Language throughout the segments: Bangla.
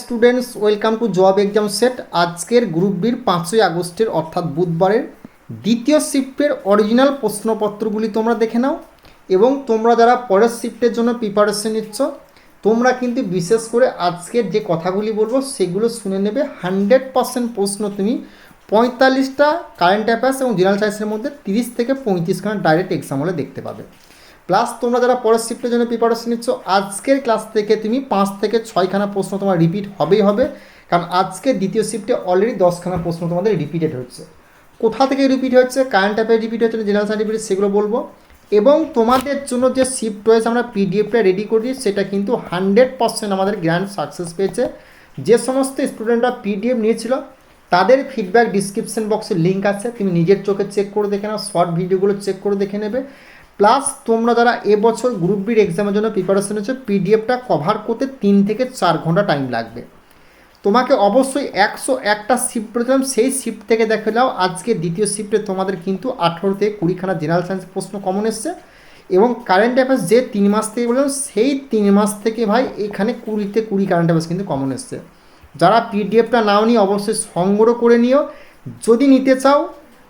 Students, welcome to job exam set. আজকের গ্রুপ বির 5ই আগস্টের অর্থাৎ বুধবারের দ্বিতীয় শিফটের অরিজিনাল প্রশ্নপত্রগুলি তোমরা দেখে নাও এবং তোমরা যারা পরের শিফটের জন্য প্রিপারেশন নিচ্ছ তোমরা কিন্তু বিশেষ করে আজকের যে কথাগুলি বলবো সেগুলো শুনে নেবে। 100% প্রশ্ন তুমি 45টা কারেন্ট অ্যাফেয়ার্স এবং জেনারেল সায়েন্সের মধ্যে 30 থেকে 35খানা ডাইরেক্ট এক্সাম হলে দেখতে পাবে। প্লাস তোমরা যারা পরের শিফটের জন্য প্রিপারেশন নিচ্ছ আজকের ক্লাস থেকে তুমি 5 থেকে 6খানা প্রশ্ন তোমার রিপিট হবেই হবে, কারণ আজকে দ্বিতীয় শিফটে অলরেডি 10খানা প্রশ্ন তোমাদের রিপিটেড হচ্ছে। কোথা থেকে রিপিট হচ্ছে, কারেন্ট অ্যাফেয়ার রিপিট হচ্ছে, জেনারেল সায়েন্স রিপিট, সেগুলো বলবো। এবং তোমাদের জন্য যে শিফট ওয়াইজ আমরা পিডিএফটা রেডি করি সেটা কিন্তু 100% আমাদের গ্র্যান্ড সাকসেস পেয়েছে। যে সমস্ত স্টুডেন্টরা পিডিএফ নিয়েছিল তাদের ফিডব্যাক ডিসক্রিপশন বক্সে লিঙ্ক আছে, তুমি নিজের চোখে চেক করে দেখে নাও, শর্ট ভিডিওগুলো চেক করে দেখে নেবে। প্লাস তোমরা যারা এবছর গ্রুপ বির এক্সামের জন্য প্রিপারেশন হচ্ছে পিডিএফটা কভার করতে 3 থেকে 4 ঘন্টা টাইম লাগবে। তোমাকে অবশ্যই 101টা শিফট করেছিলাম, সেই শিফট থেকে দেখে নাও আজকে দ্বিতীয় শিফটে তোমাদের কিন্তু 18 থেকে 20খানা জেনারেল সায়েন্স প্রশ্ন কমন এসছে এবং কারেন্ট অ্যাফেয়ার্স যে 3 মাস থেকে বললাম সেই 3 মাস থেকে ভাই এখানে 20তে 20 কারেন্ট অ্যাফেয়ার্স কিন্তু কমন এসছে। যারা পিডিএফটা নাও নি অবশ্যই সংগ্রহ করে নিও, যদি নিতে চাও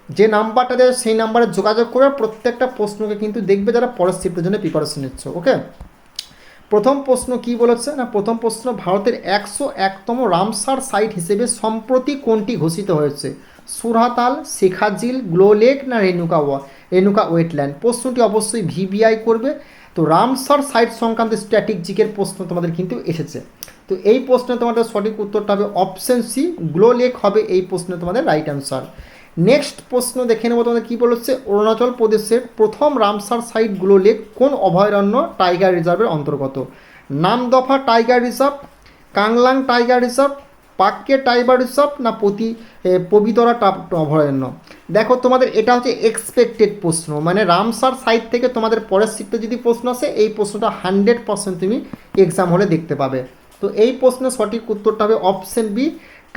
যে নাম্বারটা দেয় সেই নাম্বারে যোগাযোগ করে প্রত্যেকটা প্রশ্নকে কিন্তু দেখবে যারা পরের শিফটের জন্য প্রিপারেশন নিচ্ছ। ওকে, প্রথম প্রশ্ন কি বলেছে না, প্রথম প্রশ্ন ভারতের 101তম রামসার সাইট হিসেবে সম্প্রতি কোনটি ঘোষিত হয়েছে? সুরহাতাল, শেখাঝিল, গ্লো লেক না রেণুকা ওয়েটল্যান্ড? প্রশ্নটি অবশ্যই ভিভিআই করবে। তো রামসার সাইট সংক্রান্ত স্ট্র্যাটেজিকের প্রশ্ন তোমাদের কিন্তু এসেছে। তো এই প্রশ্নে তোমাদের সঠিক উত্তরটা হবে অপশন সি, গ্লো লেক হবে এই প্রশ্নে তোমাদের রাইট অ্যান্সার। নেক্সট প্রশ্ন দেখে নেব তোমাদের কী বলেছে। অরুণাচল প্রদেশের প্রথম রামসার সাইট গ্লো লেক কোন অভয়ারণ্য টাইগার রিজার্ভের অন্তর্গত? Namdapha tiger reserve, Kamlang tiger reserve, Pakke tiger reserve না পবিতরা অভয়ারণ্য? দেখো তোমাদের এটা হচ্ছে এক্সপেক্টেড প্রশ্ন, মানে রামসার সাইট থেকে তোমাদের পরের শিফটে যদি প্রশ্ন আসে এই প্রশ্নটা 100% তুমি এক্সাম হলে দেখতে পাবে। তো এই প্রশ্নের সঠিক উত্তরটা হবে option B,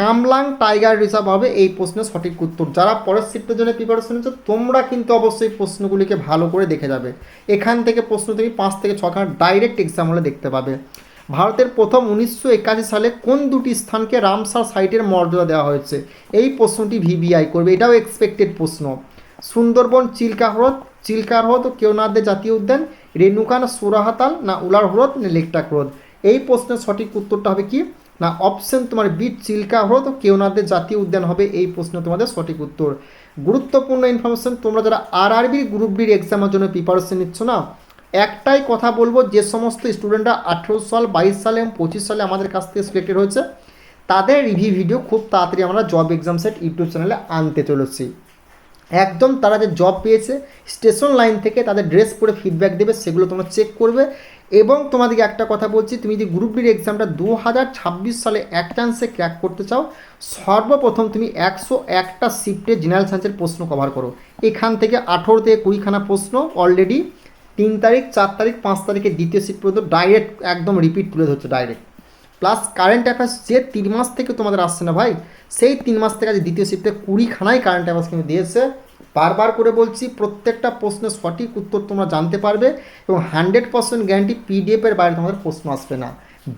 Kamlang tiger reserve হবে এই প্রশ্নের সঠিক উত্তর। যারা পরের শিফটের জন্য প্রিপারেশন নিচ্ছ তোমরা কিন্তু অবশ্যই প্রশ্নগুলিকে ভালো করে দেখে যাবে, এখান থেকে প্রশ্ন তুমি 5 থেকে 6খানা ডাইরেক্ট এক্সাম হলে দেখতে পাবে। ভারতের প্রথম 1981 সালে কোন দুটি স্থানকে রামসার সাইটের মর্যাদা দেওয়া হয়েছে? এই প্রশ্নটি ভিভিআই করবে, এটাও এক্সপেক্টেড প্রশ্ন। সুন্দরবন চিল্কা হ্রদ ও কেওনাদের জাতীয় উদ্যান, রেণুকা না সুরাহাতাল না উলার হ্রদ না লেকটাক হ্রদ? এই প্রশ্নের সঠিক উত্তরটা হবে কি না অপশন তোমার বি, চিল্কা হ্রদ ও কেওনাদের জাতীয় উদ্যান হবে এই প্রশ্ন তোমাদের সঠিক উত্তর। গুরুত্বপূর্ণ ইনফরমেশন, তোমরা যারা আরআরবি গ্রুপ বির এক্সামের জন্য প্রিপারেশন নিচ্ছ না, একটাই কথা বলবো, যে সমস্ত স্টুডেন্টরা 18 সাল 22 সালে এবং 25 সালে আমাদের কাছ থেকে সিলেক্টেড হয়েছে তাদের রিভিউ ভিডিও খুব তাড়াতাড়ি আমরা জব এক্সাম সেট ইউটিউব চ্যানেলে আনতে চলেছি। একদম তারা যে জব পেয়েছে স্টেশন লাইন থেকে তাদের ড্রেস পরে ফিডব্যাক দেবে, সেগুলো তোমরা চেক করবে। এবং তোমাদেরকে একটা কথা বলছি, তুমি যদি গ্রুপ বির এক্সামটা 2026 সালে এক চান্সে ক্র্যাক করতে চাও সর্বপ্রথম তুমি 101টা শিফটে জেনারেল সায়েন্সের প্রশ্ন কভার করো। এখান থেকে 18 থেকে 20খানা প্রশ্ন অলরেডি 3 তারিখ 4 তারিখ 5 তারিখে দ্বিতীয় শিফট পর্যন্ত ডাইরেক্ট একদম রিপিট তুলে ধরছে ডাইরেক্ট। প্লাস কারেন্ট অ্যাফেয়ার্স যে 3 মাস থেকে তোমাদের আসছে না ভাই, সেই 3 মাস থেকে আজ দ্বিতীয় শিফটে 20খানাই কারেন্ট অ্যাফেয়ার্স কিন্তু দিয়েছে। বারবার করে বলছি প্রত্যেকটা প্রশ্নের সঠিক উত্তর তোমরা জানতে পারবে এবং 100% গ্যারান্টি পিডিএফের বাইরে তোমাদের প্রশ্ন আসবে না।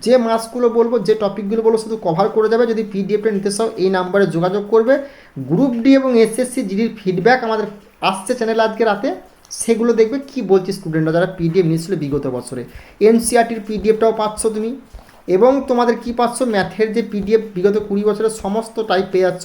যে মাসগুলো বলবো যে টপিকগুলো বলবো শুধু কভার করে যাবে। যদি পিডিএফটা নিতে চাও এই নাম্বারে যোগাযোগ করবে। গ্রুপ ডি এবং এসএসসি জিডির ফিডব্যাক আমাদের আসছে চ্যানেলে আজকে রাতে, সেগুলো দেখবে কি বলছি স্টুডেন্টরা যারা পিডিএফ নিয়েছিল বিগত বছরে। এনসিআরটির পিডিএফটাও পাচ্ছ তুমি এবং তোমাদের কি পাচ্ছ ম্যাথের যে পিডিএফ বিগত 20 বছরের সমস্ত টাইপ পেয়ে যাচ্ছ।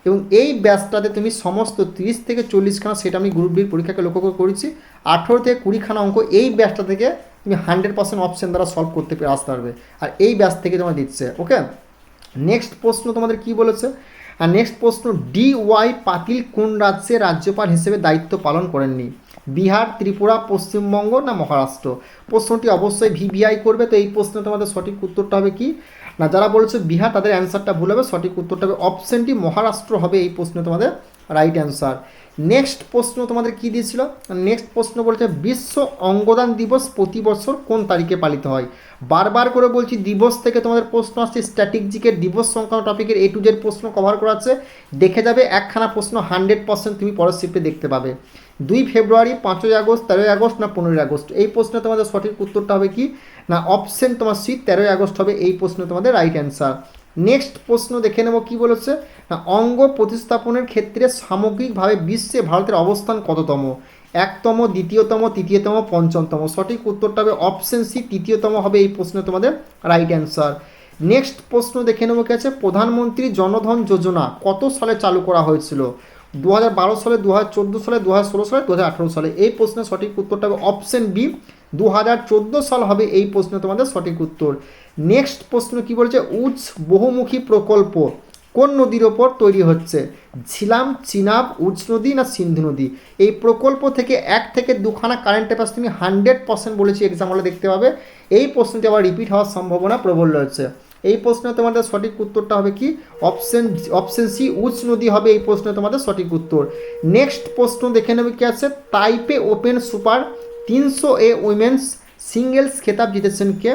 এবং এই ব্যাচটাতে তুমি সমস্ত 30 থেকে 40খানা, সেটা আমি গ্রুপ বির পরীক্ষাকে লক্ষ্য করে করেছি, 18 থেকে 20খানা অঙ্ক এই ব্যাচটা থেকে তুমি 100% অপশন দ্বারা সলভ করতে আসতে পারবে, আর এই ব্যাচ থেকে তোমার দিচ্ছে। ওকে, নেক্সট প্রশ্ন তোমাদের কি বলেছে, আর নেক্সট প্রশ্ন, DY পাতিল কোন রাজ্যে রাজ্যপাল হিসেবে দায়িত্ব পালন করেননি? বিহার, ত্রিপুরা, পশ্চিমবঙ্গ না মহারাষ্ট্র? প্রশ্নটি অবশ্যই ভিভিআই করবে। তো এই প্রশ্নে তোমাদের সঠিক উত্তরটা হবে কি না, যারা বলেছে বিহার তাদের অ্যান্সারটা ভুল হবে, সঠিক উত্তরটা হবে অপশনটি মহারাষ্ট্র হবে এই প্রশ্নে তোমাদের রাইট অ্যান্সার। নেক্সট প্রশ্ন তোমাদের কি দিয়েছিল, নেক্সট প্রশ্ন বলছে বিশ্ব অঙ্গদান দিবস প্রতি বছর কোন তারিখে পালিত হয়? বারবার করে বলছি দিবস থেকে তোমাদের প্রশ্ন আসছে, স্ট্র্যাটেজিকের দিবস সংক্রান্ত টপিকের A to Z প্রশ্ন কভার করা আছে, দেখে যাবে একখানা প্রশ্ন 100% তুমি পরের শিফটে দেখতে পাবে। 2 ফেব্রুয়ারি, 5ই আগস্ট, 13ই আগস্ট না 15ই আগস্ট? এই প্রশ্নে তোমাদের সঠিক উত্তরটা হবে কি না অপশন তোমার সি, 13ই আগস্ট হবে এই প্রশ্নে তোমাদের রাইট অ্যান্সার। নেক্সট প্রশ্ন দেখে নেব কি বলেছে না, অঙ্গ প্রতিস্থাপনের ক্ষেত্রে সামগ্রিকভাবে বিশ্বে ভারতের অবস্থান কততম? একতম, দ্বিতীয়তম, তৃতীয়তম, পঞ্চমতম? সঠিক উত্তরটা হবে অপশন সি, তৃতীয়তম হবে এই প্রশ্নে তোমাদের রাইট অ্যান্সার। নেক্সট প্রশ্ন দেখে নেব কি আছে, প্রধানমন্ত্রী জনধন যোজনা কত সালে চালু করা হয়েছিল? 2012 সালে, 2014 সালে, 2016 সালে, 2018 সালে? এই প্রশ্নের সঠিক উত্তরটা হবে অপশন বি, 2014 সাল হবে এই প্রশ্নে তোমাদের সঠিক উত্তর। নেক্সট প্রশ্ন কি বলছে, উচ বহুমুখী প্রকল্প কোন নদীর ওপর তৈরি হচ্ছে? ঝিলাম, চিনাব, উচ নদী না সিন্ধু নদী? এই প্রকল্প থেকে 1 থেকে 2খানা কারেন্ট অ্যাফেয়ার্স তুমি 100% বলেছি এক্সাম হলে দেখতে পাবে। এই প্রশ্নটি আবার রিপিট হওয়ার সম্ভাবনা প্রবল রয়েছে। এই প্রশ্নে তোমাদের সঠিক উত্তরটা হবে কি? অপশন সি, উচ নদী হবে এই প্রশ্নে তোমাদের সঠিক উত্তর। নেক্সট প্রশ্ন দেখে নেবে কি আছে, তাইপে ওপেন সুপার 300 উইমেন্স সিঙ্গেলস খেতাব জিতেছেন কে?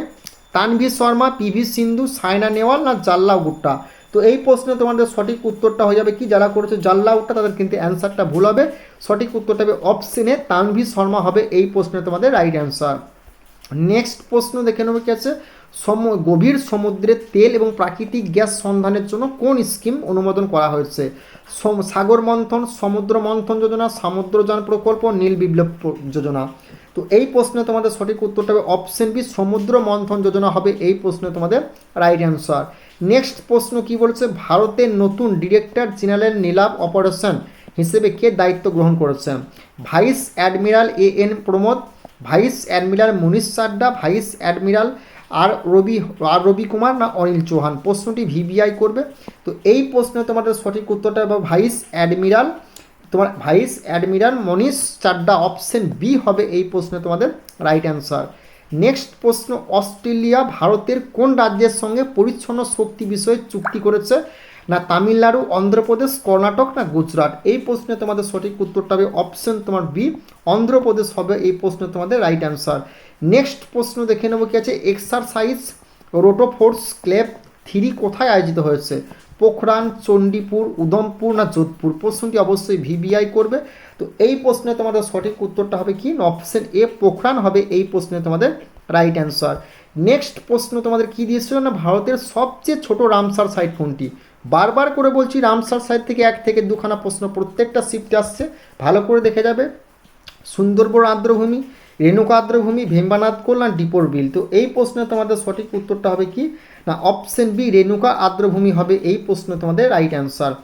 তানভি শর্মা, পিভি সিন্ধু, সাইনা নেওয়াল না জাল্লাও গুট্টা? তো এই প্রশ্নে তোমাদের সঠিক উত্তরটা হয়ে যাবে কি, যারা করেছে জাল্লাউটটা তাদের কিন্তু অ্যান্সারটা ভুল হবে। সঠিক উত্তরটা হবে অপশনে তানভি শর্মা হবে এই প্রশ্নে তোমাদের রাইট অ্যান্সার। নেক্সট প্রশ্ন দেখে নেবে কি আছে, গভীর সমুদ্রে তেল এবং প্রাকৃতিক গ্যাস সন্ধানের জন্য কোন স্কিম অনুমোদন করা হয়েছে? সাগর মন্থন, সমুদ্র মন্থন যোজনা, সমুদ্রযান প্রকল্প, নীল বিপ্লব যোজনা? তো এই প্রশ্নে তোমাদের সঠিক উত্তরটা হবে অপশন বি, সমুদ্র মন্থন যোজনা হবে এই প্রশ্নে তোমাদের রাইট অ্যান্সার। নেক্সট প্রশ্ন কি বলছে, ভারতের নতুন ডিরেক্টর জেনারেল নীলাভ অপারেশন হিসেবে কে দায়িত্ব গ্রহণ করেছেন? Vice admiral Pramod, vice admiral Manish Chadha, vice admiral Ravi Kumar না অনিল চৌহান? প্রশ্নটি ভিভিআই করবে। তো এই প্রশ্নে তোমাদের সঠিক উত্তরটা হবে vice admiral Manish Chadha, option B হবে এই প্রশ্নে তোমাদের রাইট অ্যান্সার। নেক্সট প্রশ্ন, অস্ট্রেলিয়া ভারতের কোন রাজ্যের সঙ্গে পরিচ্ছন্ন শক্তি বিষয়ে চুক্তি করেছে? না তামিলনাড়ু, অন্ধ্রপ্রদেশ, কর্ণাটক না গুজরাট? এই প্রশ্নে তোমাদের সঠিক উত্তরটা হবে অপশন তোমার বি, অন্ধ্রপ্রদেশ হবে এই প্রশ্নে তোমাদের রাইট অ্যান্সার। নেক্সট প্রশ্ন দেখে নেব কি আছে, এক্সারসাইজ রোটোফোর্স ক্লেব 3 কোথায় আয়োজিত হয়েছে? পোখরান, চণ্ডীপুর, উধমপুর না যোধপুর? প্রশ্নটি অবশ্যই ভিভিআই করবে। তো এই প্রশ্নে তোমাদের সঠিক উত্তরটা হবে কি, অপশন এ পোখরান হবে এই প্রশ্নে তোমাদের রাইট অ্যান্সার। নেক্সট প্রশ্ন তোমাদের কি দিয়েছিল না, ভারতের সবচেয়ে ছোট রামসার সাইট কোনটি? বারবার করে বলছি রামসার সাইট থেকে 1 থেকে 2খানা প্রশ্ন প্রত্যেকটা শিফটে আসছে, ভালো করে দেখে যাবে। সুন্দরবন আর্দ্রভূমি, রেণুকা আর্দ্রভূমি, ভেম্বানাথ কোল না ডিপোর বিল? তো এই প্রশ্নে তোমাদের সঠিক উত্তরটা হবে কি, না অপশন বি, রেণুকা আর্দ্রভূমি হবে এই প্রশ্ন তোমাদের রাইট অ্যান্সার।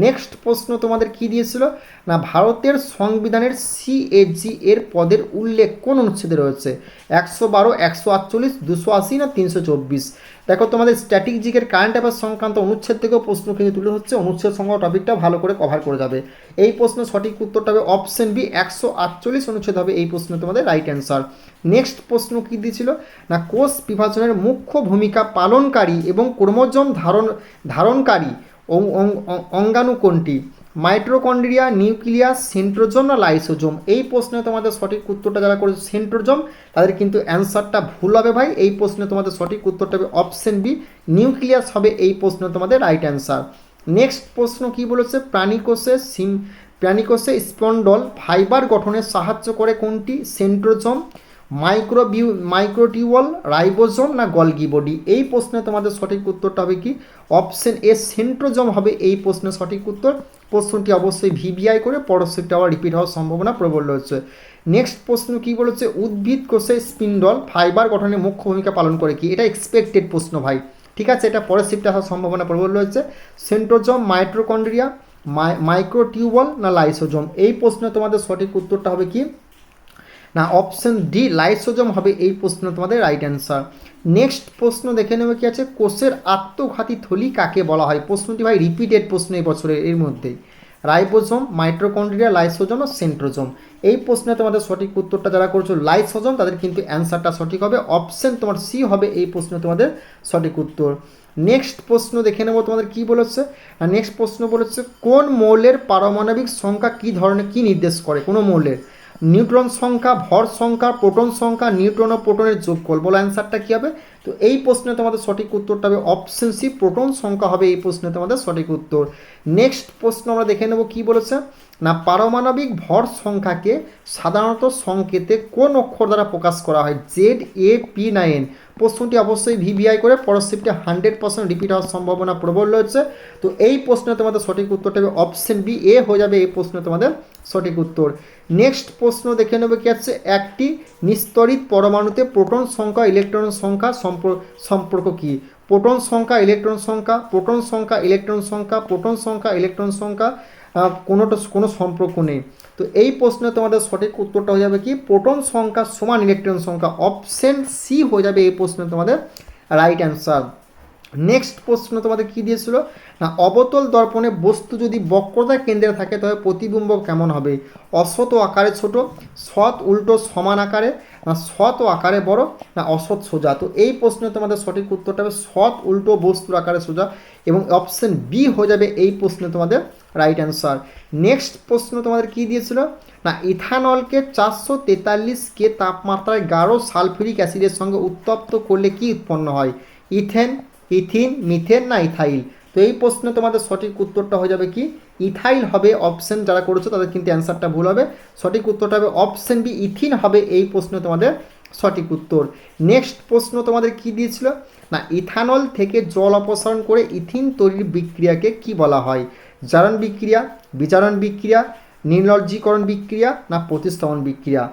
নেক্সট প্রশ্ন তোমাদের কি দিয়েছিল না, ভারতের সংবিধানের সিএজি এর পদের উল্লেখ কোন অনুচ্ছেদে রয়েছে? 112, 148, 280 না 324? দেখো তোমাদের স্ট্যাটিক জিকের কারেন্ট অ্যাফেয়ার্স সংক্রান্ত অনুচ্ছেদ থেকেও প্রশ্ন কিন্তু তুলে হচ্ছে, অনুচ্ছেদ সংক্রান্ত টপিকটা ভালো করে কভার করে যাবে। এই প্রশ্নের সঠিক উত্তরটা হবে অপশন বি, 148 অনুচ্ছেদ হবে এই প্রশ্নে তোমাদের রাইট অ্যান্সার। নেক্সট প্রশ্ন কী দিয়েছিল না, কোষ বিভাজনের মুখ্য ভূমিকা পালনকারী এবং ক্রোমোজোম ধারণকারী অঙ্গাণু কোনটি? মাইটোকন্ড্রিয়া, নিউক্লিয়াস, সেন্ট্রোজোম না লাইসোজোম? এই প্রশ্নে তোমাদের সঠিক উত্তরটা যারা করেছে সেন্ট্রোজোম, তাদের কিন্তু অ্যান্সারটা ভুল হবে ভাই। এই প্রশ্নে তোমাদের সঠিক উত্তরটা হবে অপশন বি, নিউক্লিয়াস হবে এই প্রশ্নে তোমাদের রাইট অ্যান্সার। নেক্সট প্রশ্ন কি বলেছে, প্রাণীকোষে স্পন্ডল ফাইবার গঠনে সাহায্য করে কোনটি? সেন্ট্রোজোম, মাইক্রোটিউবল, রাইবোজোম না গলগি বডি? এই প্রশ্নে তোমাদের সঠিক উত্তরটা হবে কি, অপশন এ সেন্ট্রোজোম হবে এই প্রশ্নের সঠিক উত্তর। প্রশ্নটি অবশ্যই ভিভিআই করে পরবর্তীতে আবার রিপিট হওয়ার সম্ভাবনা প্রবল রয়েছে। নেক্সট প্রশ্ন কি বলেছে, উদ্ভিদ কোষে স্পিন্ডল ফাইবার গঠনে মুখ্য ভূমিকা পালন করে কি? এটা এক্সপেক্টেড প্রশ্ন ভাই, ঠিক আছে, এটা পরের শিফটে আসার সম্ভাবনা প্রবল রয়েছে। সেন্ট্রোজোম, মাইটোকন্ড্রিয়া, মাইক্রোটিউবল না লাইসোজোম? এই প্রশ্নে তোমাদের সঠিক উত্তরটা হবে কি, না অপশন ডি, লাইসোজোম হবে এই প্রশ্ন তোমাদের রাইট অ্যান্সার। নেক্সট প্রশ্ন দেখে নেবে কি আছে, কোষের আত্মঘাতী থলি কাকে বলা হয়? প্রশ্নটি ভাই রিপিটেড প্রশ্ন এই বছরের এর মধ্যেই। রাইবোজোম, মাইটোকন্ড্রিয়া, লাইসোজোম ও সেন্ট্রোজোম? এই প্রশ্নে তোমাদের সঠিক উত্তরটা যারা করছো লাইসোজোম, তাদের কিন্তু অ্যান্সারটা সঠিক হবে, অপশন তোমার সি হবে এই প্রশ্নে তোমাদের সঠিক উত্তর। নেক্সট প্রশ্ন দেখে নেবো তোমাদের কি বলেছে, নেক্সট প্রশ্ন বলেছে কোন মৌলের পারমাণবিক সংখ্যা কী ধরনের কী নির্দেশ করে? কোনো মৌলের নিউট্রন সংখ্যা, ভর সংখ্যা, প্রোটন সংখ্যা, নিউট্রন ও প্রোটনের যোগফল? বলো অ্যান্সারটা কী হবে? তো এই প্রশ্নে তোমাদের সঠিক উত্তরটা হবে অপশন সি, প্রোটন সংখ্যা হবে এই প্রশ্নে তোমাদের সঠিক উত্তর। নেক্সট প্রশ্ন আমরা দেখে নেব কি বলেছে না, পারমাণবিক ভর সংখ্যাকে সাধারণত সংকেতে কোন অক্ষর দ্বারা প্রকাশ করা হয়? ZAP9। প্রশ্নটি অবশ্যই ভিভিআই করে পরের শিফটে 100% রিপিট হওয়ার সম্ভাবনা প্রবল রয়েছে। তো এই প্রশ্নে তোমাদের সঠিক উত্তরটা হবে অপশন বি, এ হয়ে যাবে এই প্রশ্নে তোমাদের সঠিক উত্তর। নেক্সট প্রশ্ন দেখে নেবে কি আছে, একটি নিস্তরিত পরমাণুতে প্রোটন সংখ্যা ইলেকট্রন সংখ্যা সম্পর্ক কি? প্রোটন সংখ্যা ইলেকট্রন সংখ্যা, প্রোটন সংখ্যা ইলেকট্রন সংখ্যা, প্রোটন সংখ্যা ইলেকট্রন সংখ্যা, কোনো সম্পর্ক নেই। তো এই প্রশ্নে তোমাদের সঠিক উত্তরটা হয়ে যাবে কি, প্রোটন সংখ্যা সমান ইলেকট্রন সংখ্যা, অপশন সি হয়ে যাবে এই প্রশ্নে তোমাদের রাইট অ্যান্সার। নেক্সট প্রশ্ন তোমাদের কি দিয়েছিল না, অবতল দর্পণে বস্তু যদি বক্রতা কেন্দ্রে থাকে তবে প্রতিবিম্ব কেমন হবে? অসৎ ও আকারে ছোট, সৎ উল্টো সমান আকারে, না সৎ ও আকারে বড়, না অসৎ সোজা। তো এই প্রশ্নে তোমাদের সঠিক উত্তরটা হবে সৎ উল্টো বস্তুর আকারে সোজা, এবং অপশন বি হয়ে যাবে এই প্রশ্নে তোমাদের রাইট অ্যান্সার। নেক্সট প্রশ্ন তোমাদের কি দিয়েছিল না, ইথানলকে 443 কে তাপমাত্রায় গাঢ় সালফিউরিক অ্যাসিডের সঙ্গে উত্তপ্ত করলে কি উৎপন্ন হয়? ইথেন, ইথিন, মিথেন, না ইথাইল। তো এই প্রশ্নে তোমাদের সঠিক উত্তরটা হয়ে যাবে কি, ইথাইল হবে। অপশন যারা করেছো তাদের কিন্তু অ্যান্সারটা ভুল হবে, সঠিক উত্তরটা হবে অপশন বি, ইথিন হবে এই প্রশ্নে তোমাদের সঠিক উত্তর। নেক্সট প্রশ্ন তোমাদের কি দিয়েছিল না, ইথানল থেকে জল অপসারণ করে ইথিন তৈরির বিক্রিয়াকে কি বলা হয়? জারণ বিক্রিয়া, বিজারণ বিক্রিয়া, নির্লজ্জীকরণ বিক্রিয়া, না প্রতিস্থাপন বিক্রিয়া।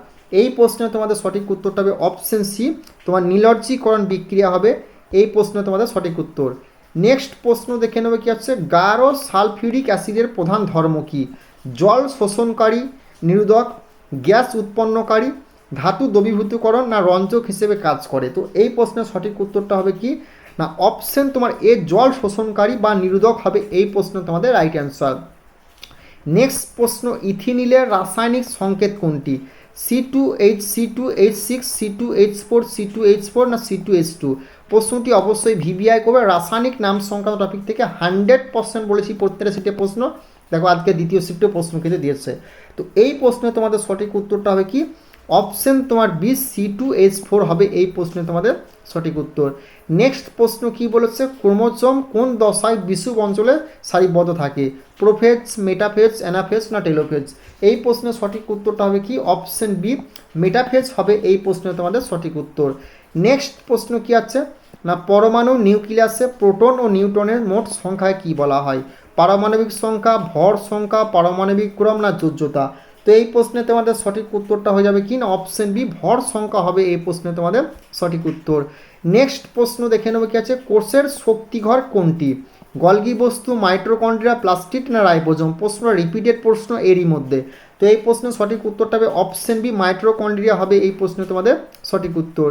এই প্রশ্নে তোমাদের সঠিক উত্তরটা হবে অপশন সি, তোমার নির্লজ্জীকরণ বিক্রিয়া হবে এই প্রশ্নে তোমাদের সঠিক উত্তর। নেক্সট প্রশ্ন দেখে নেবে কি হচ্ছে, গাঢ় সালফিউরিক অ্যাসিডের প্রধান ধর্ম কি? জল শোষণকারী, নিরোধক, গ্যাস উৎপন্নকারী, ধাতু দ্রবীভূতকরণ, না রঞ্জক হিসেবে কাজ করে। তো এই প্রশ্নের সঠিক উত্তরটা হবে কি না, অপশন তোমার এ, জল শোষণকারী বা নিরোধক হবে এই প্রশ্ন তোমাদের রাইট অ্যান্সার। নেক্সট প্রশ্ন, ইথিনিলের রাসায়নিক সংকেত কোনটি? C2H6, C2H4, C2H4, না C2H2। প্রশ্নটি অবশ্যই ভিভিআই করবে। রাসায়নিক নাম সংক্রান্ত টপিক থেকে 100% বলেছি প্রত্যেকটা শিফটে প্রশ্ন, দেখো আজকে দ্বিতীয় শিফটে প্রশ্ন কিন্তু দিয়েছে। তো এই প্রশ্নে তোমাদের সঠিক উত্তরটা হবে কি, অপশন তোমার বি, C2H4 হবে এই প্রশ্নে তোমাদের সঠিক উত্তর। নেক্সট প্রশ্ন কি বলেছে, ক্রোমোজোম কোন দশায় বিষুব অঞ্চলে সারিবদ্ধ থাকে? প্রোফেজ, মেটাফেজ, অ্যানাফেজ, না টেলোফেজ। এই প্রশ্নের সঠিক উত্তরটা হবে কি, অপশন বি, মেটাফেজ হবে এই প্রশ্নে তোমাদের সঠিক উত্তর। নেক্সট প্রশ্ন কি আছে না, পরমাণু নিউক্লিয়াসে প্রোটন ও নিউট্রনের মোট সংখ্যায় কি বলা হয়? পারমাণবিক সংখ্যা, ভর সংখ্যা, পারমাণবিক ক্রম, না যোজ্যতা। তো এই প্রশ্নে তোমাদের সঠিক উত্তরটা হয়ে যাবে কি না, অপশন বি, ভর সংখ্যা হবে এই প্রশ্নে তোমাদের সঠিক উত্তর। নেক্সট প্রশ্ন দেখে নেবে কি আছে, কোষের শক্তিঘর কোনটি? গলগি বস্তু, মাইটোকন্ড্রিয়া, প্লাস্টিড, না রাইবোজোম। প্রশ্ন রিপিটেড প্রশ্ন এরই মধ্যে। তো এই প্রশ্নের সঠিক উত্তরটা হবে অপশন বি, মাইটোকন্ড্রিয়া হবে এই প্রশ্নে তোমাদের সঠিক উত্তর।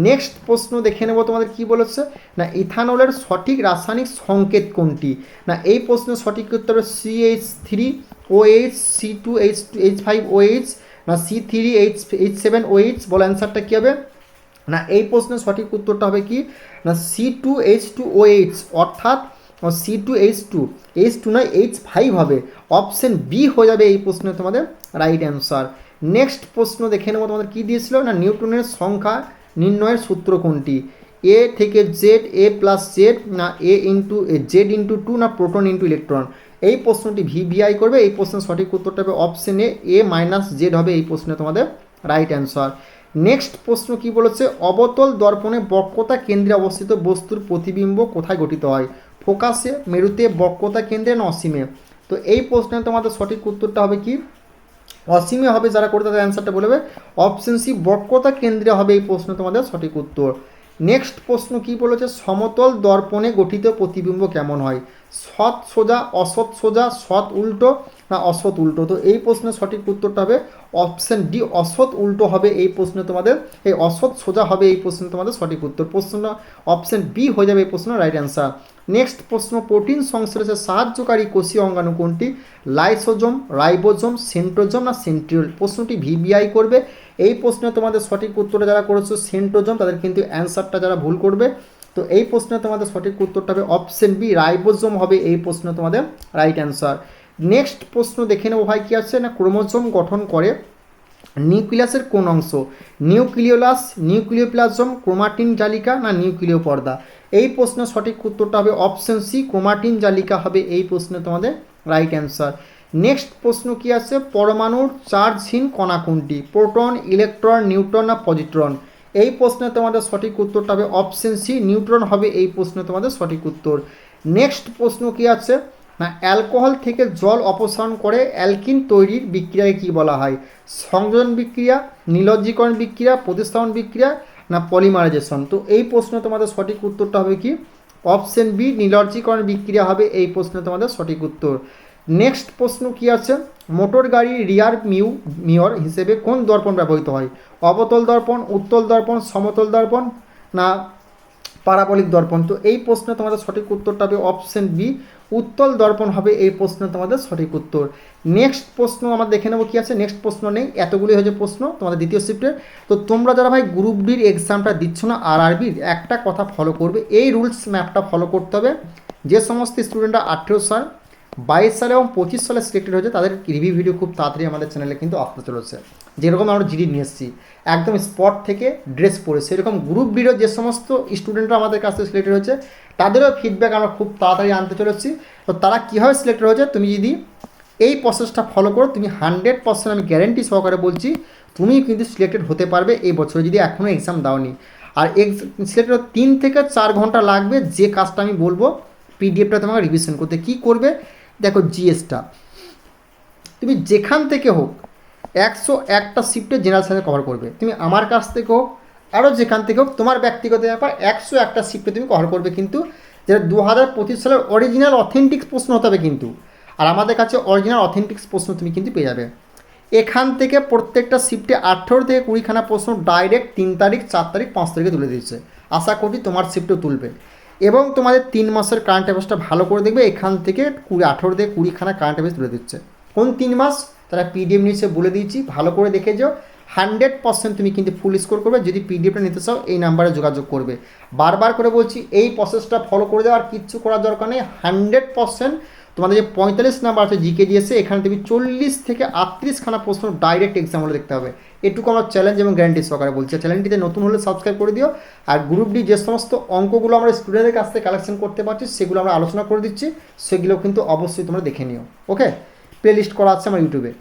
নেক্সট প্রশ্ন দেখে নেব তোমাদের কি বলেছে না, ইথানলের সঠিক রাসায়নিক সংকেত কোনটি? না এই প্রশ্নের সঠিক উত্তর হবে CH3OH, C2H5OH, না C3H7OH। বলো অ্যান্সারটা কী হবে না, এই প্রশ্নের সঠিক উত্তরটা হবে কি না, C2H2OH, অর্থাৎ C2H2 নয় H5 হবে, অপশন বি হয়ে যাবে এই প্রশ্নে তোমাদের রাইট অ্যান্সার। নেক্সট প্রশ্ন দেখে নেবো তোমাদের কী দিয়েছিল না, নিউটনের সংখ্যা নির্ণয়ের সূত্র কোনটি? এ থেকে জেড, A প্লাস জেড, না জেড ইন্টু 2, না প্রোটন ইন্টু ইলেকট্রন। এই প্রশ্নটি ভিভিআই করবে। এই প্রশ্নের সঠিক উত্তরটা হবে অপশন এ মাইনাস জেড হবে এই প্রশ্নে তোমাদের রাইট অ্যান্সার। নেক্সট প্রশ্ন কি বলেছে, অবতল দর্পণে বক্রতা কেন্দ্রে অবস্থিত বস্তুর প্রতিবিম্ব কোথায় গঠিত হয়? ফোকাসে, মেরুতে, বক্রতা কেন্দ্রে, না অসীমে। তো এই প্রশ্নে তোমাদের সঠিক উত্তরটা হবে কি, অসীমে হবে। যারা করে তাদের অ্যান্সারটা বলবে অপশন সি, বক্রতা কেন্দ্রে হবে এই প্রশ্ন তোমাদের সঠিক উত্তর। নেক্সট প্রশ্ন কি বলেছে, সমতল দর্পণে গঠিত প্রতিবিম্ব কেমন হয়? সৎ সোজা, অসৎ সোজা, সৎ উল্টো, না অসৎ উল্টো। তো এই প্রশ্নের সঠিক উত্তরটা হবে অপশন ডি, অসৎ উল্টো হবে এই প্রশ্নে তোমাদের, এই অসৎ সোজা হবে এই প্রশ্নে তোমাদের সঠিক উত্তর। প্রশ্ন অপশন বি হয়ে যাবে এই প্রশ্নের রাইট অ্যান্সার। নেক্সট প্রশ্ন, প্রোটিন সংশ্লেষে সাহায্যকারী কোষীয় অঙ্গাণু কোনটি? লাইসোজোম, রাইবোজোম, সেন্ট্রোজোম, না সেন্ট্রিওল। প্রশ্নটি ভিভিআই করবে। এই প্রশ্নে তোমাদের সঠিক উত্তরটা যারা করেছো সেন্ট্রোজোম, তাদের কিন্তু অ্যান্সারটা যারা ভুল করবে। তো এই প্রশ্নে তোমাদের সঠিক উত্তরটা হবে অপশন বি, রাইবোজোম হবে এই প্রশ্নে তোমাদের রাইট অ্যান্সার। নেক্সট প্রশ্ন দেখে নেবো ভাই কি আছে না, ক্রোমোজোম গঠন করে নিউক্লিয়াসের কোন অংশ? নিউক্লিওলাস, নিউক্লিওপ্লাজম, ক্রোমাটিন জালিকা না নিউক্লিয় পর্দা? এই প্রশ্নের সঠিক উত্তরটা হবে অপশন সি, ক্রোমাটিন জালিকা হবে এই প্রশ্নে তোমাদের রাইট অ্যান্সার। নেক্সট প্রশ্ন কি আছে? পরমাণুর চার্জহীন কণা কোনটি? প্রোটন, ইলেকট্রন, নিউট্রন না পজিট্রন? এই প্রশ্নে তোমাদের সঠিক উত্তরটা হবে অপশন সি, নিউট্রন হবে এই প্রশ্নে তোমাদের সঠিক উত্তর। নেক্সট প্রশ্ন কি আছে না, অ্যালকোহল থেকে জল অপসারণ করে অ্যালকিন তৈরির বিক্রিয়াকে কী বলা হয়? সংযোজন বিক্রিয়া, নিলজ্জীকরণ বিক্রিয়া, প্রতিস্থাপন বিক্রিয়া না পলিমারাইজেশন? তো এই প্রশ্নে তোমাদের সঠিক উত্তরটা হবে কি? অপশন বি, নিলজ্জীকরণ বিক্রিয়া হবে এই প্রশ্নে তোমাদের সঠিক উত্তর। নেক্সট প্রশ্ন কি আছে? মোটর গাড়ির রিয়ার মিরর হিসেবে কোন দর্পণ ব্যবহৃত হয়? অবতল দর্পণ, উত্তল দর্পণ, সমতল দর্পণ না পারাবলিক দর্পণ? তো এই প্রশ্নে তোমাদের সঠিক উত্তরটা হবে অপশন বি, উত্তল দর্পণ হবে এই প্রশ্নে তোমাদের সঠিক উত্তর। নেক্সট প্রশ্ন আমরা দেখে নেবো কি আছে। নেক্সট প্রশ্ন নেই, এতগুলি হয়েছে প্রশ্ন তোমাদের দ্বিতীয় শিফটের। তো তোমরা যারা ভাই গ্রুপ ডির এক্সামটা দিচ্ছ না আরআরবির, একটা কথা ফলো করবে, এই রুলস ম্যাপটা ফলো করতে হবে। যে সমস্ত স্টুডেন্টরা 18 সাল, 22 সালে এবং 25 সালে সিলেক্টেড হয়েছে তাদের রিভিউ ভিডিও খুব তাড়াতাড়ি আমাদের চ্যানেলে কিন্তু আসতে চলেছে। যেরকম আমরা জিডি নিয়ে এসেছি একদম স্পট থেকে ড্রেস পরে, সেরকম গ্রুপ ডিরও যে সমস্ত স্টুডেন্টরা আমাদের কাছ থেকে সিলেক্টেড হয়েছে তাদেরও ফিডব্যাক আমরা খুব তাড়াতাড়ি আনতে চলেছি। তো তারা কীভাবে সিলেক্টেড হয়েছে, তুমি যদি এই প্রসেসটা ফলো করো, তুমি 100% আমি গ্যারেন্টি সহকারে বলছি তুমি কিন্তু সিলেক্টেড হতে পারবে এই বছরে, যদি এখনও এক্সাম দাওনি। আর সিলেক্টেড 3 থেকে 4 ঘন্টা লাগবে। যে কাজটা আমি বলবো, পিডিএফটা তোমাকে রিভিশন করতে কী করবে দেখো, জিএসটা তুমি যেখান থেকে হোক 101টা শিফটে জেনারেল সায়েন্স কভার করবে। তুমি আমার কাছ থেকে হোক, আরও যেখান থেকে হোক, তোমার ব্যক্তিগত ব্যাপার, 101টা শিফটে তুমি কভার করবে, কিন্তু যেটা 2025 সালের অরিজিনাল অথেন্টিক প্রশ্ন হতে হবে কিন্তু। আর আমাদের কাছে অরিজিনাল অথেন্টিক প্রশ্ন তুমি কিন্তু পেয়ে যাবে। এখান থেকে প্রত্যেকটা শিফটে 18 থেকে 20খানা প্রশ্ন ডাইরেক্ট 3 তারিখ, 4 তারিখ, 5 তারিখে তুলে দিচ্ছে। আশা করি তোমার শিফটেও তুলবে। এবং তোমাদের 3 মাসের কারেন্ট অ্যাফেয়ার্সটা ভালো করে দেখবে, এখান থেকে 18 থেকে 20খানা কারেন্ট অ্যাফেয়ার্স তুলে দিচ্ছে। কোন 3 মাস তারা পিডিএফ নিচে বলে দিয়েছি, ভালো করে দেখে যাও। 100% তুমি কিন্তু ফুল স্কোর করবে। যদি পিডিএফটা নিতে চাও এই নাম্বারে যোগাযোগ করবে। বারবার করে বলছি এই প্রসেসটা ফলো করে দেওয়ার কিচ্ছু করার দরকার নেই। 100% তোমাদের যে 45 নাম্বার আছে জিকে দিয়েছে, এখানে তুমি 40 থেকে 38খানা প্রশ্ন ডাইরেক্ট এক্সাম হলে দেখতে হবে। এটুকু আমার চ্যালেঞ্জ এবং গ্যারান্টি সহকারে বলছি। চ্যানেলটিতে নতুন হলে সাবস্ক্রাইব করে দিও। আর গ্রুপ ডি যে সমস্ত অঙ্কগুলো আমরা স্টুডেন্টের কাছ থেকে কালেকশন করতে পারছি সেগুলো আমরা আলোচনা করে দিচ্ছি, সেগুলো কিন্তু অবশ্যই তোমরা দেখে নিও। ওকে, প্লে লিস্ট করা আছে আমার ইউটিউবে।